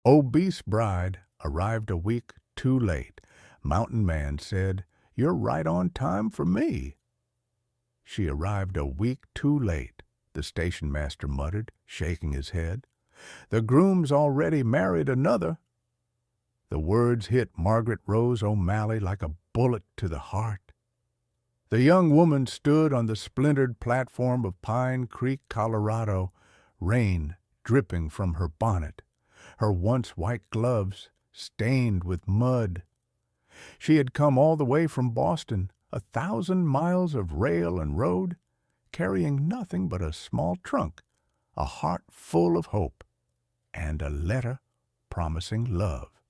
Obese bride arrived a week too late. Mountain man said, "You're right on time for me." She arrived a week too late, the station master muttered, shaking his head. "The groom's already married another." The words hit Margaret Rose O'Malley like a bullet to the heart. The young woman stood on the splintered platform of Pine Creek, Colorado, rain dripping from her bonnet, her once white gloves stained with mud. She had come all the way from Boston, 1,000 miles of rail and road, carrying nothing but a small trunk, a heart full of hope, and a letter promising love.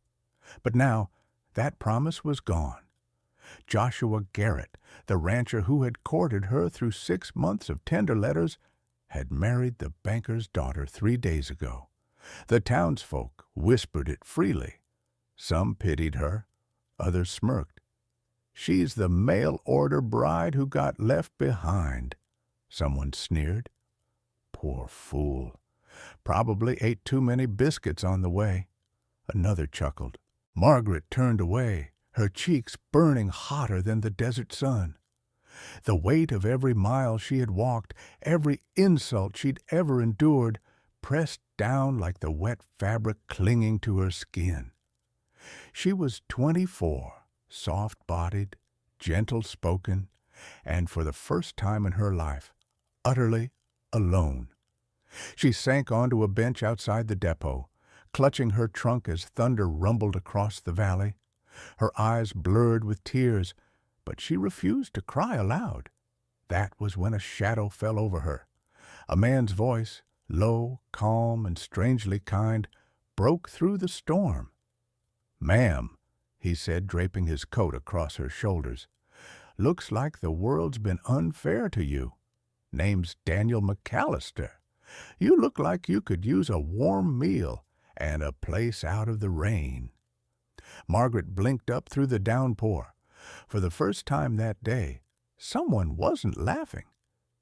But now that promise was gone. Joshua Garrett, the rancher who had courted her through 6 months of tender letters, had married the banker's daughter 3 days ago. The townsfolk whispered it freely. Some pitied her, others smirked. "She's the mail-order bride who got left behind," someone sneered. "Poor fool. Probably ate too many biscuits on the way," another chuckled. Margaret turned away, her cheeks burning hotter than the desert sun. The weight of every mile she had walked, every insult she'd ever endured, pressed down like the wet fabric clinging to her skin. She was 24, soft-bodied, gentle-spoken, and for the first time in her life, utterly alone. She sank onto a bench outside the depot, clutching her trunk as thunder rumbled across the valley. Her eyes blurred with tears, but she refused to cry aloud. That was when a shadow fell over her. A man's voice, low, calm, and strangely kind, broke through the storm. "Ma'am," he said, draping his coat across her shoulders, "looks like the world's been unfair to you. Name's Daniel McAllister. You look like you could use a warm meal and a place out of the rain." Margaret blinked up through the downpour. For the first time that day, someone wasn't laughing.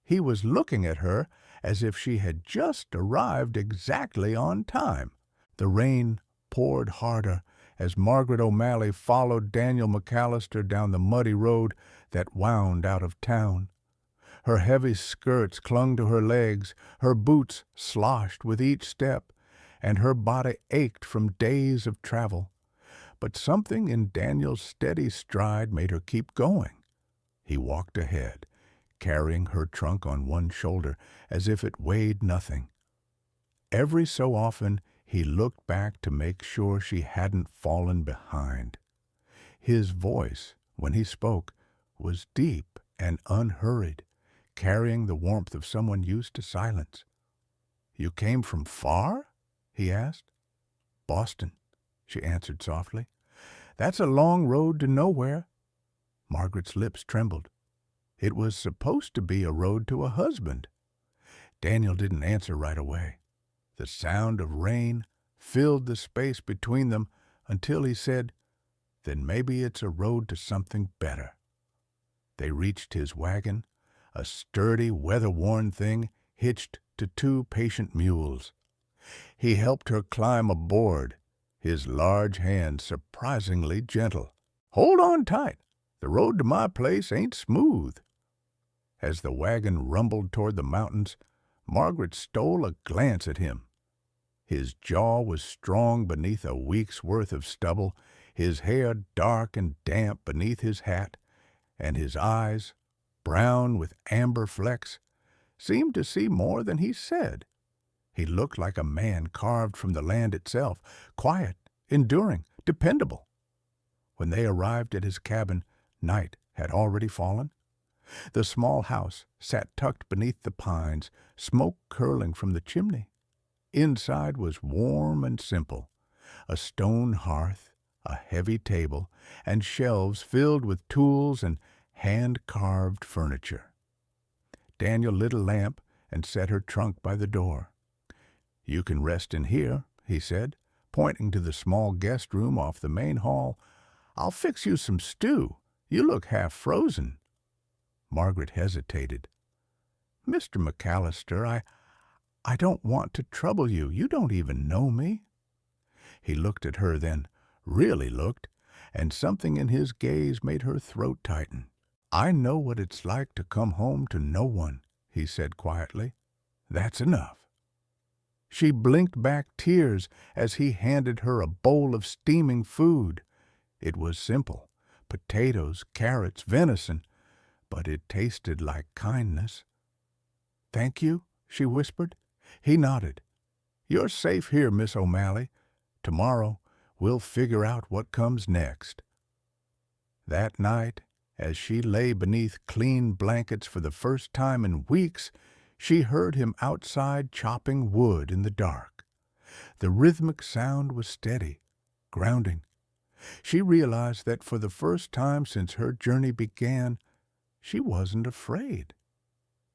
He was looking at her as if she had just arrived exactly on time. The rain poured harder as Margaret O'Malley followed Daniel McAllister down the muddy road that wound out of town. Her heavy skirts clung to her legs, her boots sloshed with each step, and her body ached from days of travel. But something in Daniel's steady stride made her keep going. He walked ahead, carrying her trunk on one shoulder as if it weighed nothing. Every so often he looked back to make sure she hadn't fallen behind. His voice, when he spoke, was deep and unhurried, carrying the warmth of someone used to silence. "You came from far?" he asked. "Boston," she answered softly. "That's a long road to nowhere." Margaret's lips trembled. It was supposed to be a road to a husband. Daniel didn't answer right away. The sound of rain filled the space between them until he said, "Then maybe it's a road to something better." They reached his wagon, a sturdy, weather-worn thing hitched to 2 patient mules. He helped her climb aboard, his large hand surprisingly gentle. "Hold on tight. The road to my place ain't smooth." As the wagon rumbled toward the mountains, Margaret stole a glance at him. His jaw was strong beneath a week's worth of stubble, his hair dark and damp beneath his hat, and his eyes, brown with amber flecks, seemed to see more than he said. He looked like a man carved from the land itself, quiet, enduring, dependable. When they arrived at his cabin, night had already fallen. The small house sat tucked beneath the pines, smoke curling from the chimney. Inside was warm and simple, a stone hearth, a heavy table, and shelves filled with tools and hand-carved furniture. Daniel lit a lamp and set her trunk by the door. "You can rest in here," he said, pointing to the small guest room off the main hall. "I'll fix you some stew. You look half frozen." Margaret hesitated. "Mr. McAllister, I don't want to trouble you. You don't even know me." He looked at her then, really looked, and something in his gaze made her throat tighten. "I know what it's like to come home to no one," he said quietly. "That's enough." She blinked back tears as he handed her a bowl of steaming food. It was simple, potatoes, carrots, venison, but it tasted like kindness. "Thank you," she whispered. He nodded. "You're safe here, Miss O'Malley. Tomorrow we'll figure out what comes next." That night, as she lay beneath clean blankets for the first time in weeks, she heard him outside chopping wood in the dark. The rhythmic sound was steady, grounding. She realized that for the first time since her journey began, she wasn't afraid.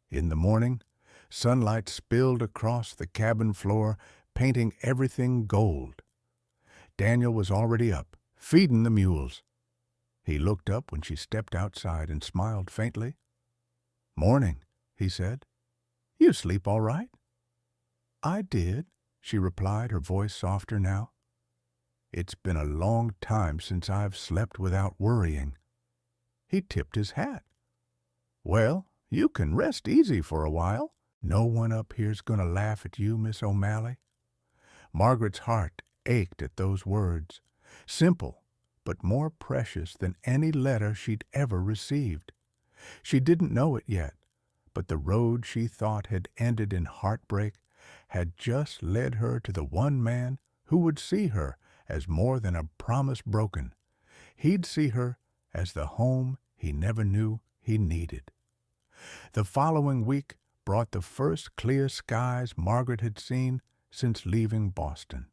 In the morning, sunlight spilled across the cabin floor, painting everything gold. Daniel was already up, feeding the mules. He looked up when she stepped outside and smiled faintly. "Morning," he said. "You sleep all right?" "I did," she replied, her voice softer now. "It's been a long time since I've slept without worrying." He tipped his hat. "Well, you can rest easy for a while. No one up here's going to laugh at you, Miss O'Malley." Margaret's heart ached at those words, simple but more precious than any letter she'd ever received. She didn't know it yet, but the road she thought had ended in heartbreak had just led her to the one man who would see her as more than a promise broken. He'd see her as the home he never knew he needed. The following week brought the first clear skies Margaret had seen since leaving Boston.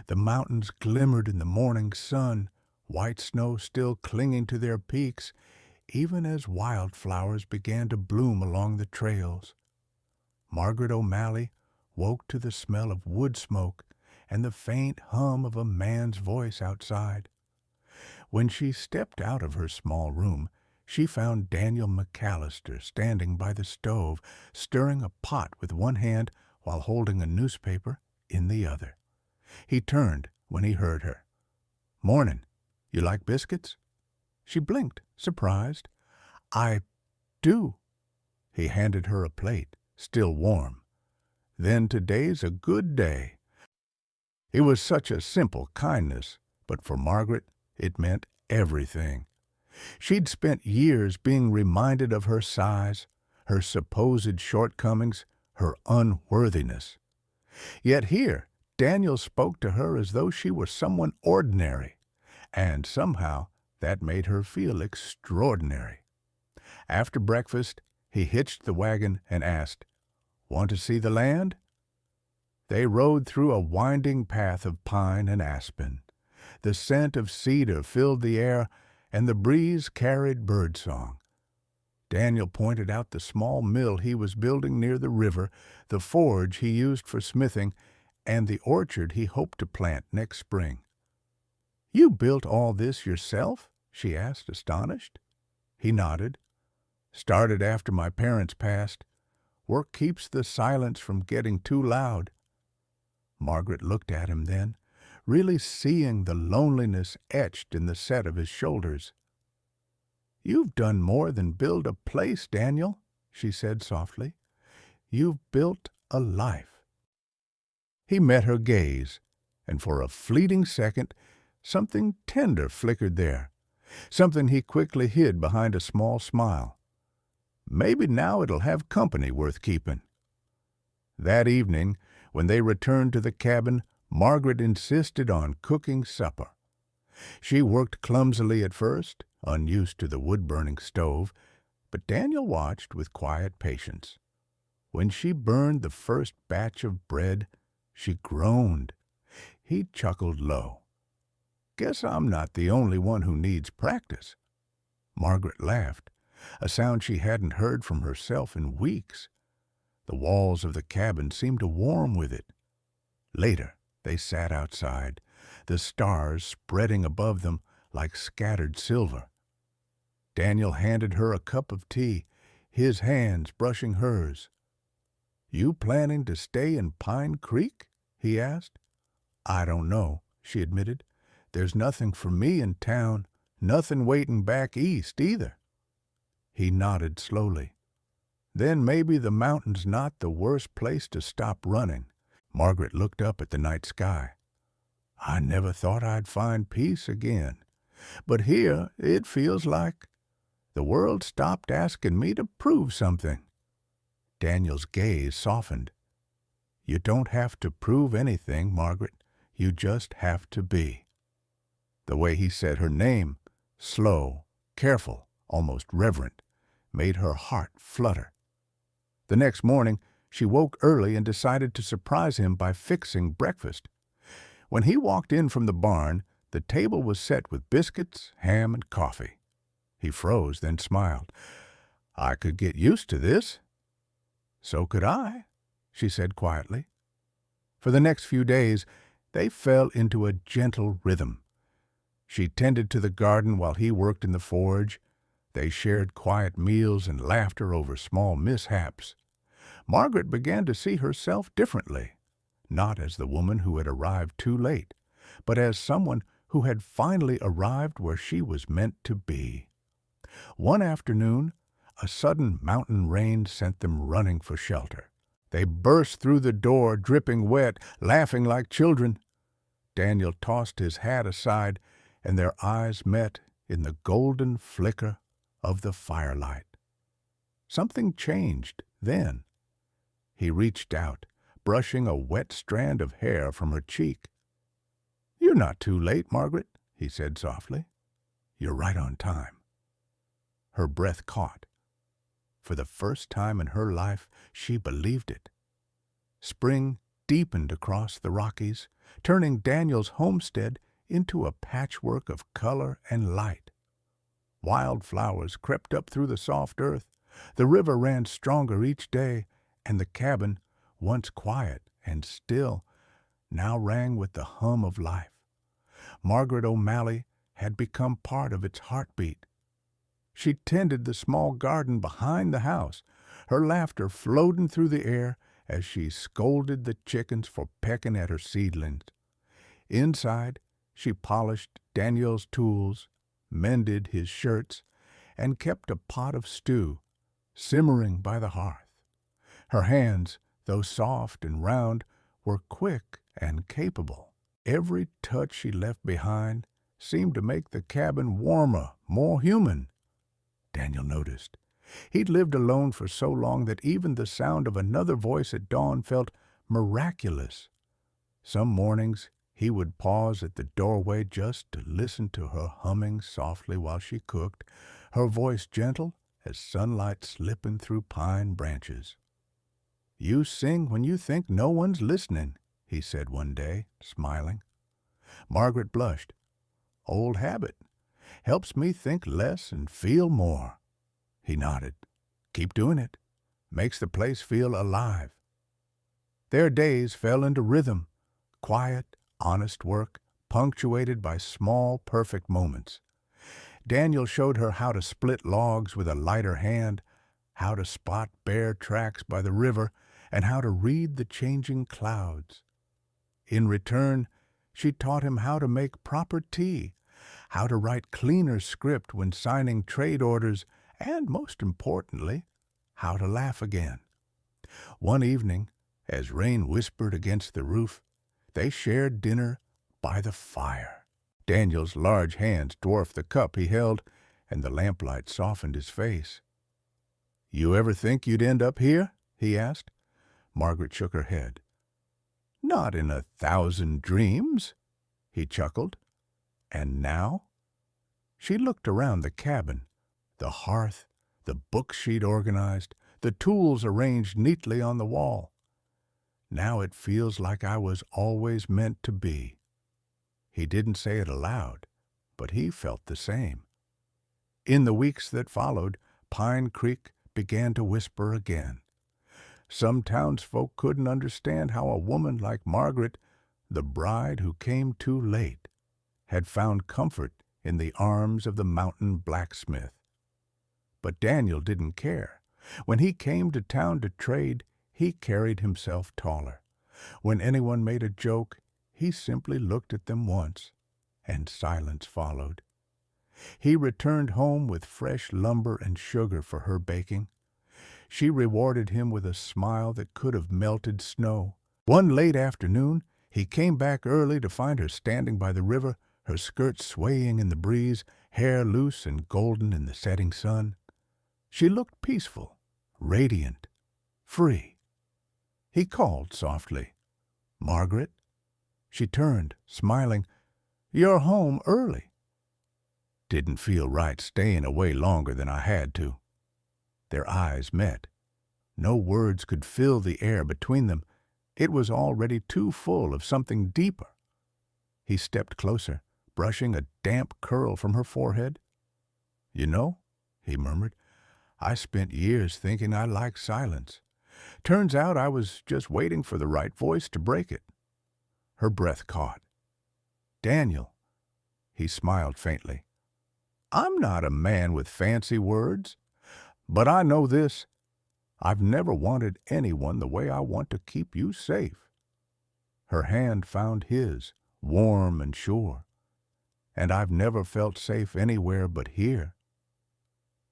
The mountains glimmered in the morning sun, white snow still clinging to their peaks, even as wildflowers began to bloom along the trails. Margaret O'Malley woke to the smell of wood smoke and the faint hum of a man's voice outside. When she stepped out of her small room, she found Daniel McAllister standing by the stove, stirring a pot with one hand while holding a newspaper in the other. He turned when he heard her. "Morning. You like biscuits?" She blinked, surprised. "I do." He handed her a plate, still warm. "Then today's a good day." It was such a simple kindness, but for Margaret it meant everything. She'd spent years being reminded of her size, her supposed shortcomings, her unworthiness. Yet here, Daniel spoke to her as though she were someone ordinary, and somehow that made her feel extraordinary. After breakfast, he hitched the wagon and asked, "Want to see the land?" They rode through a winding path of pine and aspen. The scent of cedar filled the air, and the breeze carried birdsong. Daniel pointed out the small mill he was building near the river, the forge he used for smithing, and the orchard he hoped to plant next spring. "You built all this yourself?" she asked, astonished. He nodded. "Started after my parents passed. Work keeps the silence from getting too loud." Margaret looked at him then, really seeing the loneliness etched in the set of his shoulders. "You've done more than build a place, Daniel," she said softly. "You've built a life." He met her gaze, and for a fleeting second, something tender flickered there, something he quickly hid behind a small smile. "Maybe now it'll have company worth keeping." That evening, when they returned to the cabin, Margaret insisted on cooking supper. She worked clumsily at first, unused to the wood-burning stove, but Daniel watched with quiet patience. When she burned the first batch of bread, she groaned. He chuckled low. "Guess I'm not the only one who needs practice." Margaret laughed, a sound she hadn't heard from herself in weeks. The walls of the cabin seemed to warm with it. Later, they sat outside, the stars spreading above them like scattered silver. Daniel handed her a cup of tea, his hands brushing hers. "You planning to stay in Pine Creek?" he asked. I don't know, she admitted. There's nothing for me in town, nothing waiting back east either. He nodded slowly. Then maybe the mountain's not the worst place to stop running. Margaret looked up at the night sky. I never thought I'd find peace again. But here it feels like the world stopped asking me to prove something. Daniel's gaze softened. You don't have to prove anything, Margaret. You just have to be. The way he said her name, slow, careful, almost reverent, made her heart flutter. The next morning, she woke early and decided to surprise him by fixing breakfast. When he walked in from the barn, the table was set with biscuits, ham, and coffee. He froze, then smiled. I could get used to this. So could I, she said quietly. For the next few days, they fell into a gentle rhythm. She tended to the garden while he worked in the forge. They shared quiet meals and laughter over small mishaps. Margaret began to see herself differently, not as the woman who had arrived too late, but as someone who had finally arrived where she was meant to be. One afternoon, a sudden mountain rain sent them running for shelter. They burst through the door, dripping wet, laughing like children. Daniel tossed his hat aside, and their eyes met in the golden flicker of the firelight. Something changed then. He reached out, brushing a wet strand of hair from her cheek. You're not too late, Margaret, he said softly. You're right on time. Her breath caught. For the first time in her life, she believed it. Spring deepened across the Rockies, turning Daniel's homestead into a patchwork of color and light. Wildflowers crept up through the soft earth, the river ran stronger each day, and the cabin, once quiet and still, now rang with the hum of life. Margaret O'Malley had become part of its heartbeat. She tended the small garden behind the house, her laughter floating through the air as she scolded the chickens for pecking at her seedlings. Inside, she polished Daniel's tools, mended his shirts, and kept a pot of stew simmering by the hearth. Her hands, though soft and round, were quick and capable. Every touch she left behind seemed to make the cabin warmer, more human. Daniel noticed. He'd lived alone for so long that even the sound of another voice at dawn felt miraculous. Some mornings he would pause at the doorway just to listen to her humming softly while she cooked, her voice gentle as sunlight slipping through pine branches. You sing when you think no one's listening, he said one day, smiling. Margaret blushed. Old habit. Helps me think less and feel more. He nodded. Keep doing it. Makes the place feel alive. Their days fell into rhythm. Quiet, honest work, punctuated by small, perfect moments. Daniel showed her how to split logs with a lighter hand, how to spot bear tracks by the river, and how to read the changing clouds. In return, she taught him how to make proper tea, how to write cleaner script when signing trade orders, and, most importantly, how to laugh again. One evening, as rain whispered against the roof, they shared dinner by the fire. Daniel's large hands dwarfed the cup he held, and the lamplight softened his face. You ever think you'd end up here? He asked. Margaret shook her head. Not in 1,000 dreams, he chuckled. And now? She looked around the cabin, the hearth, the books she'd organized, the tools arranged neatly on the wall. Now it feels like I was always meant to be. He didn't say it aloud, but he felt the same. In the weeks that followed, Pine Creek began to whisper again. Some townsfolk couldn't understand how a woman like Margaret, the bride who came too late, had found comfort in the arms of the mountain blacksmith. But Daniel didn't care. When he came to town to trade, he carried himself taller. When anyone made a joke, He simply looked at them once, and silence followed. He returned home with fresh lumber and sugar for her baking. She rewarded him with a smile that could have melted snow. One late afternoon, he came back early to find her standing by the river, her skirts swaying in the breeze, hair loose and golden in the setting sun. She looked peaceful, radiant, free. He called softly, "Margaret?" She turned, smiling. "You're home early." Didn't feel right staying away longer than I had to. Their eyes met. No words could fill the air between them. It was already too full of something deeper. He stepped closer, brushing a damp curl from her forehead. "You know," he murmured, "I spent years thinking I liked silence. Turns out I was just waiting for the right voice to break it." Her breath caught. "Daniel," he smiled faintly, "I'm not a man with fancy words, but I know this. I've never wanted anyone the way I want to keep you safe." Her hand found his, warm and sure. "And I've never felt safe anywhere but here."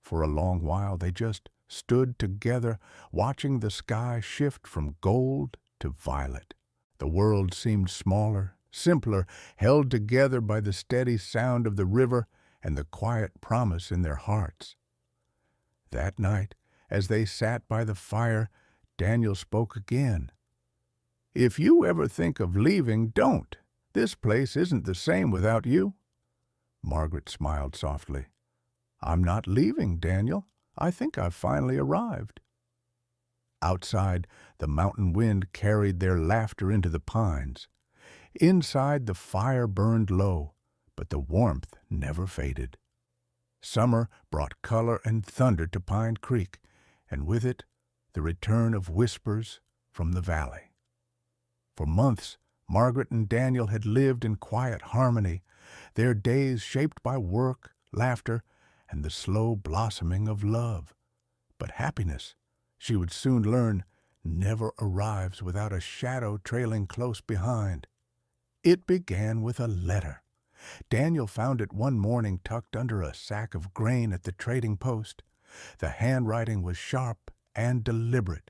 For a long while they just stood together, watching the sky shift from gold to violet. The world seemed smaller, simpler, held together by the steady sound of the river and the quiet promise in their hearts. That night, as they sat by the fire, Daniel spoke again. "If you ever think of leaving, don't. This place isn't the same without you." Margaret smiled softly. "I'm not leaving, Daniel. I think I've finally arrived." Outside, the mountain wind carried their laughter into the pines. Inside, the fire burned low, but the warmth never faded. Summer brought color and thunder to Pine Creek, and with it, the return of whispers from the valley. For months, Margaret and Daniel had lived in quiet harmony, their days shaped by work, laughter, and the slow blossoming of love. But happiness, she would soon learn, never arrives without a shadow trailing close behind. It began with a letter. Daniel found it one morning tucked under a sack of grain at the trading post. The handwriting was sharp and deliberate.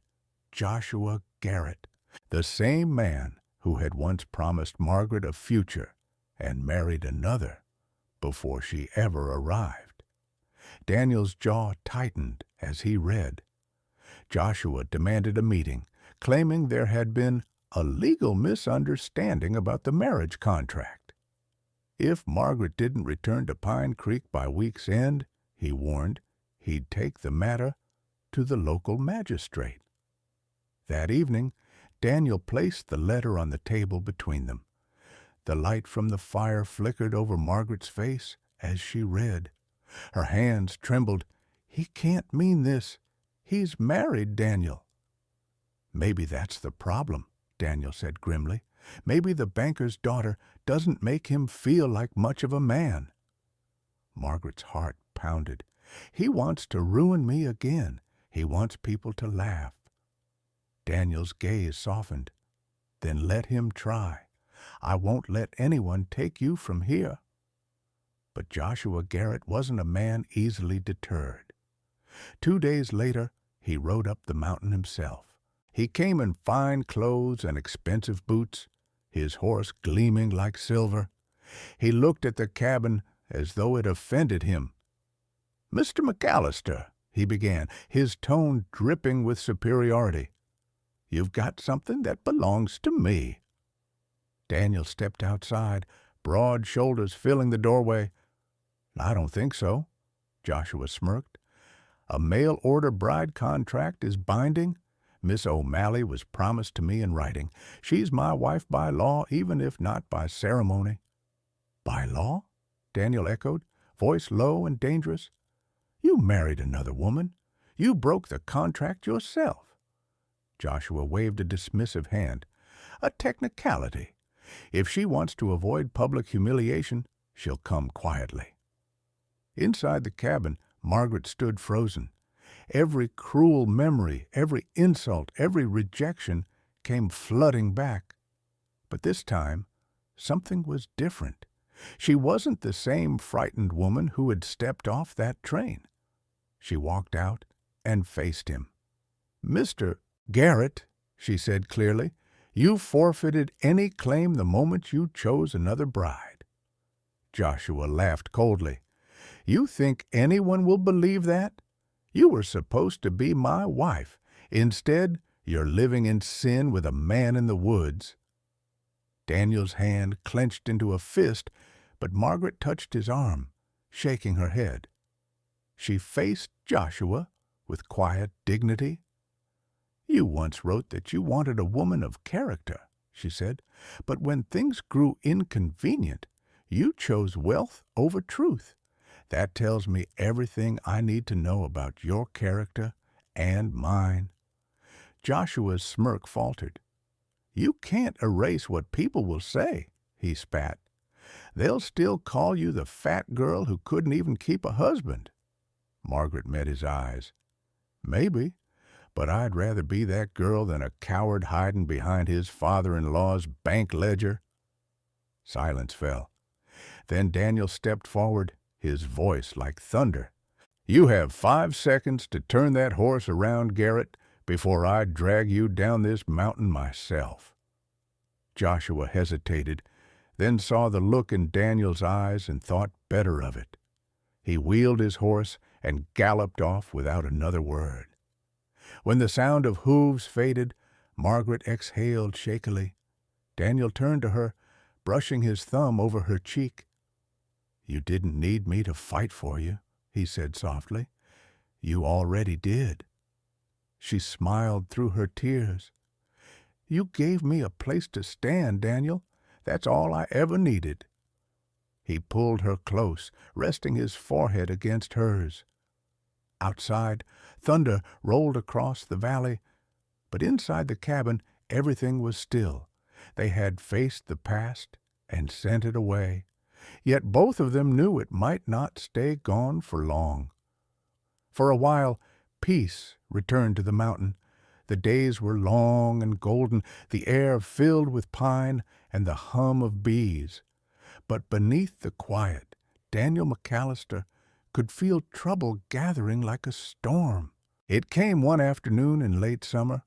Joshua Garrett, the same man who had once promised Margaret a future and married another before she ever arrived. Daniel's jaw tightened as he read. Joshua demanded a meeting, claiming there had been a legal misunderstanding about the marriage contract. If Margaret didn't return to Pine Creek by week's end, he warned, he'd take the matter to the local magistrate. That evening, Daniel placed the letter on the table between them. The light from the fire flickered over Margaret's face as she read. Her hands trembled. "He can't mean this. He's married, Daniel." "Maybe that's the problem," Daniel said grimly. "Maybe the banker's daughter doesn't make him feel like much of a man." Margaret's heart pounded. "He wants to ruin me again. He wants people to laugh." Daniel's gaze softened. "Then let him try. I won't let anyone take you from here." But Joshua Garrett wasn't a man easily deterred. 2 days later, he rode up the mountain himself. He came in fine clothes and expensive boots, his horse gleaming like silver. He looked at the cabin as though it offended him. "Mr. McAllister," he began, his tone dripping with superiority, "you've got something that belongs to me." Daniel stepped outside, broad shoulders filling the doorway. "I don't think so," Joshua smirked. "A mail-order bride contract is binding. Miss O'Malley was promised to me in writing. She's my wife by law, even if not by ceremony." "By law?" Daniel echoed, voice low and dangerous. "You married another woman. You broke the contract yourself." Joshua waved a dismissive hand. "A technicality. If she wants to avoid public humiliation, she'll come quietly." Inside the cabin, Margaret stood frozen. Every cruel memory, every insult, every rejection came flooding back. But this time, something was different. She wasn't the same frightened woman who had stepped off that train. She walked out and faced him. "Mr. Garrett," she said clearly, "you forfeited any claim the moment you chose another bride." Joshua laughed coldly. "You think anyone will believe that? You were supposed to be my wife. Instead, you're living in sin with a man in the woods." Daniel's hand clenched into a fist, but Margaret touched his arm, shaking her head. She faced Joshua with quiet dignity. "You once wrote that you wanted a woman of character," she said, "but when things grew inconvenient, you chose wealth over truth. That tells me everything I need to know about your character and mine." Joshua's smirk faltered. "You can't erase what people will say," he spat. "They'll still call you the fat girl who couldn't even keep a husband." Margaret met his eyes. "Maybe, but I'd rather be that girl than a coward hiding behind his father-in-law's bank ledger." Silence fell. Then Daniel stepped forward, his voice like thunder. "You have 5 seconds to turn that horse around, Garrett, before I drag you down this mountain myself." Joshua hesitated, then saw the look in Daniel's eyes and thought better of it. He wheeled his horse and galloped off without another word. When the sound of hooves faded, Margaret exhaled shakily. Daniel turned to her, brushing his thumb over her cheek. "You didn't need me to fight for you," he said softly. "You already did." She smiled through her tears. "You gave me a place to stand, Daniel. That's all I ever needed." He pulled her close, resting his forehead against hers. Outside, thunder rolled across the valley, but inside the cabin everything was still. They had faced the past and sent it away, yet both of them knew it might not stay gone for long. For a while, peace returned to the mountain. The days were long and golden, the air filled with pine and the hum of bees. But beneath the quiet, Daniel McAllister could feel trouble gathering like a storm. It came one afternoon in late summer.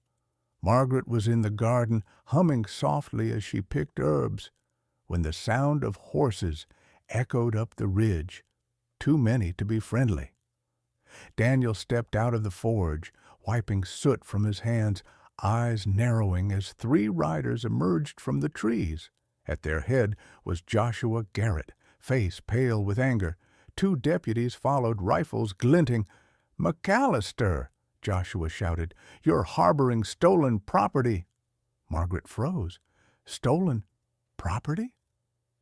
Margaret was in the garden, humming softly as she picked herbs, when the sound of horses echoed up the ridge, too many to be friendly. Daniel stepped out of the forge, wiping soot from his hands, eyes narrowing as 3 riders emerged from the trees. At their head was Joshua Garrett, face pale with anger. 2 deputies followed, rifles glinting. "McAllister!" Joshua shouted. "You're harboring stolen property!" Margaret froze. "Stolen property?"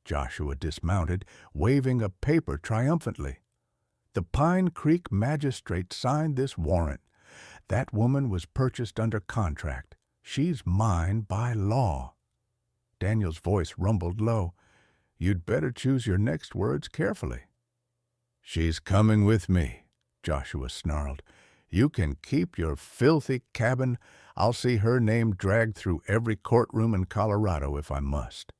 Joshua dismounted, waving a paper triumphantly. "The Pine Creek magistrate signed this warrant. That woman was purchased under contract. She's mine by law." Daniel's voice rumbled low. "You'd better choose your next words carefully." "She's coming with me," Joshua snarled. "You can keep your filthy cabin. I'll see her name dragged through every courtroom in Colorado if I must."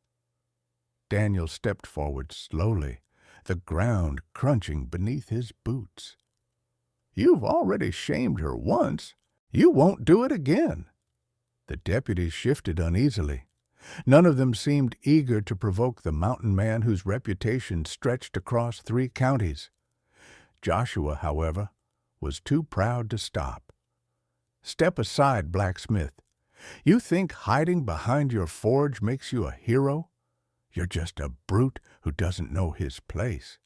Daniel stepped forward slowly, the ground crunching beneath his boots. "You've already shamed her once. You won't do it again." The deputies shifted uneasily. None of them seemed eager to provoke the mountain man whose reputation stretched across 3 counties. Joshua, however, was too proud to stop. "Step aside, blacksmith. You think hiding behind your forge makes you a hero? You're just a brute who doesn't know his place."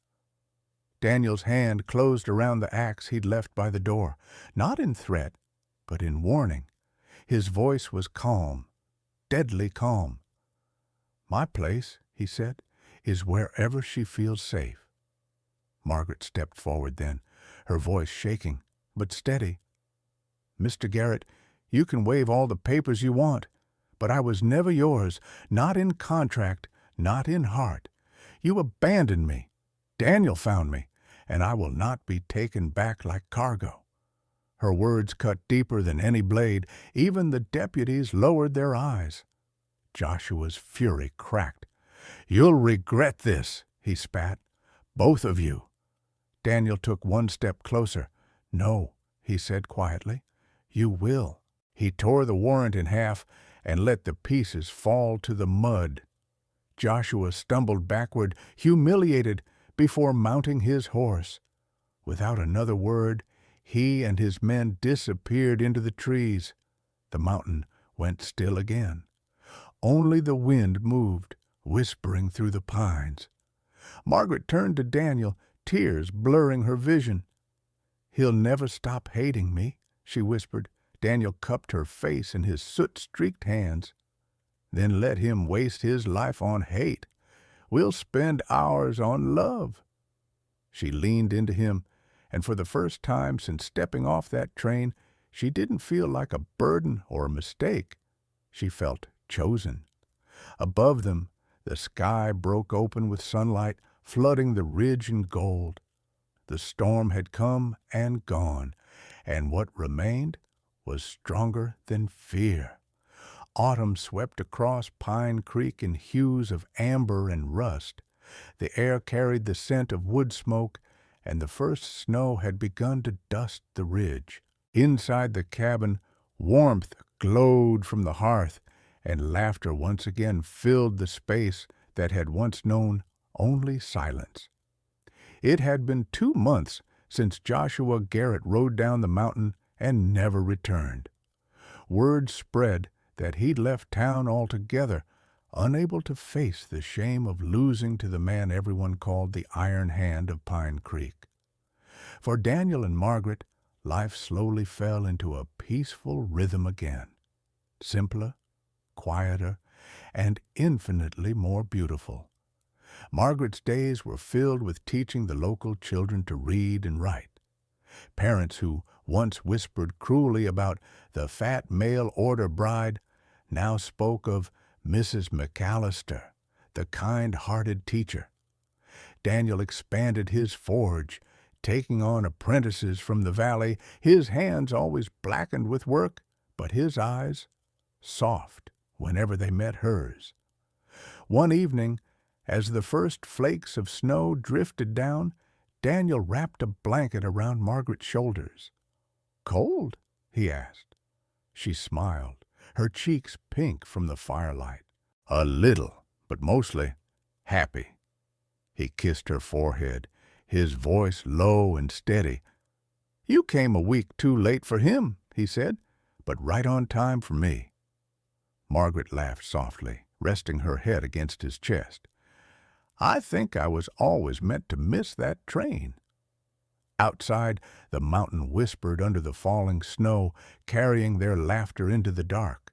Daniel's hand closed around the axe he'd left by the door, not in threat, but in warning. His voice was calm, deadly calm. "My place," he said, "is wherever she feels safe." Margaret stepped forward then, her voice shaking, but steady. "Mr. Garrett, you can wave all the papers you want, but I was never yours, not in contract, not in heart. You abandoned me. Daniel found me, and I will not be taken back like cargo." Her words cut deeper than any blade. Even the deputies lowered their eyes. Joshua's fury cracked. "You'll regret this," he spat. "Both of you." Daniel took one step closer. "No," he said quietly. "You will." He tore the warrant in half and let the pieces fall to the mud. Joshua stumbled backward, humiliated, before mounting his horse. Without another word, he and his men disappeared into the trees. The mountain went still again. Only the wind moved, whispering through the pines. Margaret turned to Daniel, tears blurring her vision. "He'll never stop hating me," she whispered. Daniel cupped her face in his soot-streaked hands. "Then let him waste his life on hate. We'll spend ours on love." She leaned into him, and for the first time since stepping off that train, she didn't feel like a burden or a mistake. She felt chosen. Above them, the sky broke open with sunlight, flooding the ridge in gold. The storm had come and gone, and what remained was stronger than fear. Autumn swept across Pine Creek in hues of amber and rust. The air carried the scent of wood smoke, and the first snow had begun to dust the ridge. Inside the cabin, warmth glowed from the hearth, and laughter once again filled the space that had once known only silence. It had been 2 months since Joshua Garrett rode down the mountain and never returned. Word spread that he'd left town altogether, unable to face the shame of losing to the man everyone called the Iron Hand of Pine Creek. For Daniel and Margaret, life slowly fell into a peaceful rhythm again, simpler, quieter, and infinitely more beautiful. Margaret's days were filled with teaching the local children to read and write. Parents who once whispered cruelly about the fat mail-order bride now spoke of Mrs. McAllister, the kind-hearted teacher. Daniel expanded his forge, taking on apprentices from the valley, his hands always blackened with work, but his eyes soft whenever they met hers. One evening, as the first flakes of snow drifted down, Daniel wrapped a blanket around Margaret's shoulders. "Cold?" he asked. She smiled, her cheeks pink from the firelight. "A little, but mostly happy." He kissed her forehead, his voice low and steady. "You came a week too late for him," he said, "but right on time for me." Margaret laughed softly, resting her head against his chest. "I think I was always meant to miss that train." Outside, the mountain whispered under the falling snow, carrying their laughter into the dark.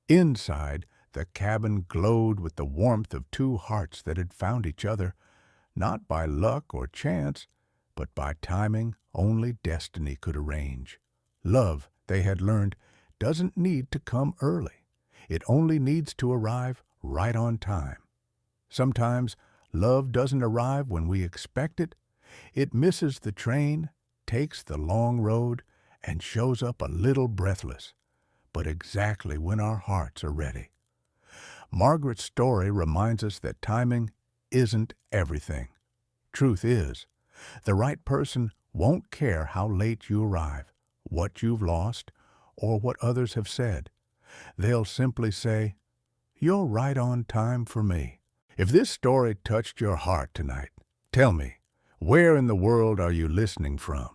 Inside, the cabin glowed with the warmth of two hearts that had found each other, not by luck or chance, but by timing only destiny could arrange. Love, they had learned, doesn't need to come early. It only needs to arrive right on time. Sometimes love doesn't arrive when we expect it. It misses the train, takes the long road, and shows up a little breathless, but exactly when our hearts are ready. Margaret's story reminds us that timing isn't everything. Truth is, the right person won't care how late you arrive, what you've lost, or what others have said. They'll simply say, "You're right on time for me." If this story touched your heart tonight, tell me, where in the world are you listening from?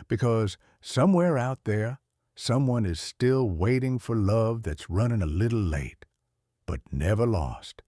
Because somewhere out there, someone is still waiting for love that's running a little late, but never lost.